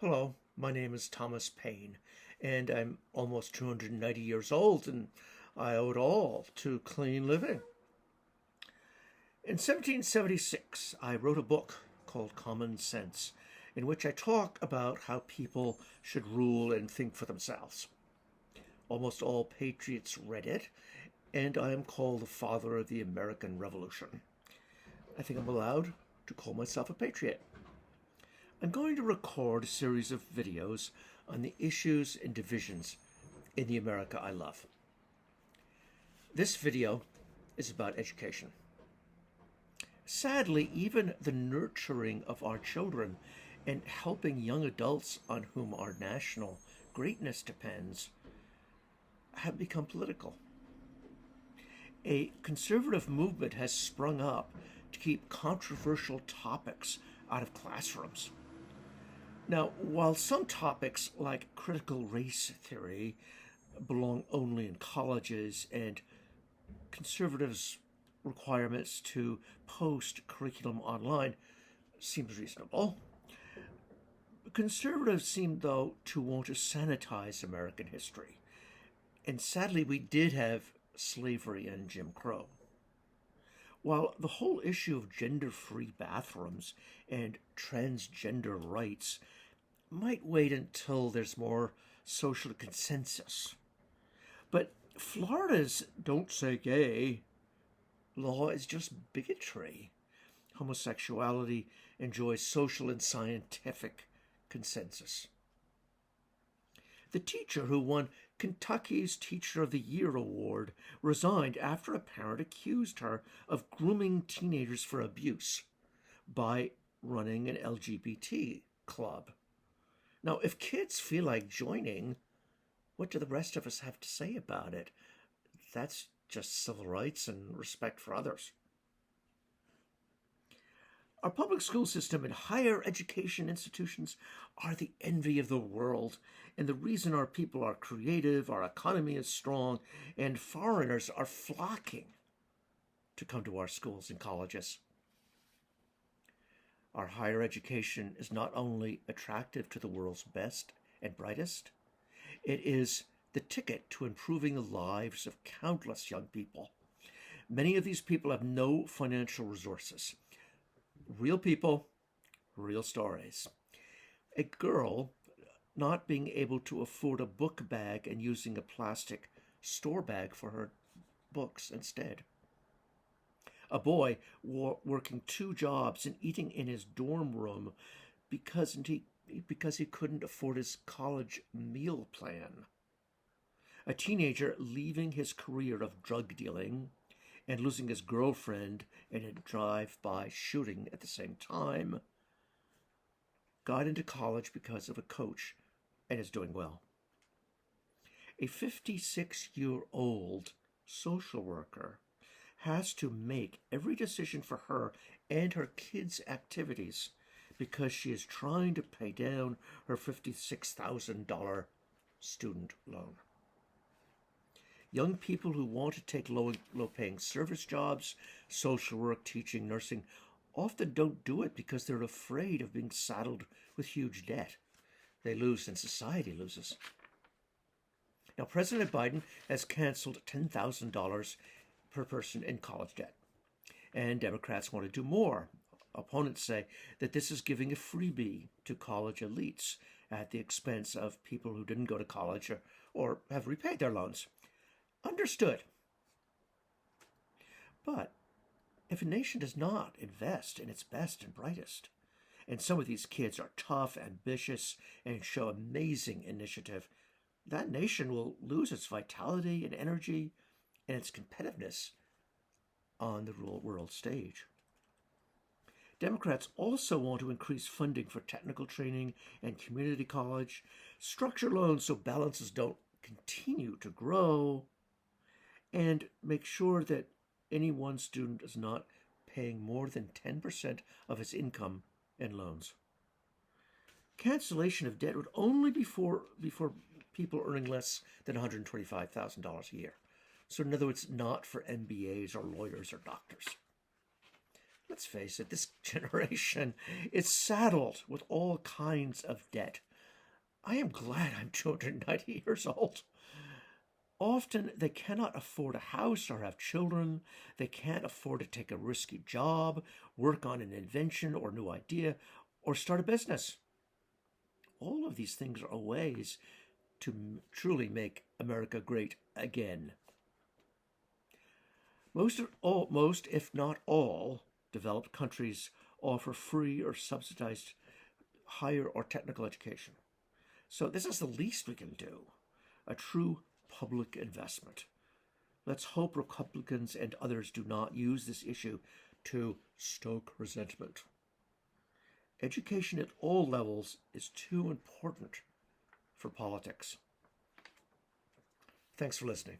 Hello, my name is Thomas Paine, and I'm almost 290 years old, and I owe it all to clean living. In 1776, I wrote a book called Common Sense, in which I talk about how people should rule and think for themselves. Almost all patriots read it, and I am called the father of the American Revolution. I think I'm allowed to call myself a patriot. I'm going to record a series of videos on the issues and divisions in the America I love. This video is about education. Sadly, even the nurturing of our children and helping young adults on whom our national greatness depends have become political. A conservative movement has sprung up to keep controversial topics out of classrooms. Now, while some topics like critical race theory belong only in colleges and conservatives' requirements to post curriculum online seems reasonable, conservatives seem, though, to want to sanitize American history. And sadly, we did have slavery and Jim Crow. While the whole issue of gender-free bathrooms and transgender rights might wait until there's more social consensus, but Florida's "don't say gay" law is just bigotry. Homosexuality enjoys social and scientific consensus. The teacher who won Kentucky's Teacher of the Year award resigned after a parent accused her of grooming teenagers for abuse by running an LGBT club. Now, if kids feel like joining, what do the rest of us have to say about it? That's just civil rights and respect for others. Our public school system and higher education institutions are the envy of the world, and the reason our people are creative, our economy is strong, and foreigners are flocking to come to our schools and colleges. Our higher education is not only attractive to the world's best and brightest, it is the ticket to improving the lives of countless young people. Many of these people have no financial resources. Real people, real stories. A girl not being able to afford a book bag and using a plastic store bag for her books instead. A boy working 2 jobs and eating in his dorm room because he couldn't afford his college meal plan. A teenager leaving his career of drug dealing and losing his girlfriend in a drive-by shooting at the same time, got into college because of a coach and is doing well. A 56-year-old social worker has to make every decision for her and her kids' activities because she is trying to pay down her $56,000 student loan. Young people who want to take low-paying service jobs, social work, teaching, nursing, often don't do it because they're afraid of being saddled with huge debt. They lose and society loses. Now, President Biden has canceled $10,000 per person in college debt, and Democrats want to do more. Opponents say that this is giving a freebie to college elites at the expense of people who didn't go to college or have repaid their loans. Understood. But if a nation does not invest in its best and brightest, and some of these kids are tough, ambitious, and show amazing initiative, that nation will lose its vitality and energy and its competitiveness on the real world stage. Democrats also want to increase funding for technical training and community college, structure loans so balances don't continue to grow, and make sure that any one student is not paying more than 10% of his income in loans. Cancellation of debt would only be for people earning less than $125,000 a year. So in other words, not for MBAs or lawyers or doctors. Let's face it, this generation is saddled with all kinds of debt. I am glad I'm 290 years old. Often they cannot afford a house or have children. They can't afford to take a risky job, work on an invention or new idea, or start a business. All of these things are ways to truly make America great again. Most, if not all, developed countries offer free or subsidized higher or technical education. So this is the least we can do, a true public investment. Let's hope Republicans and others do not use this issue to stoke resentment. Education at all levels is too important for politics. Thanks for listening.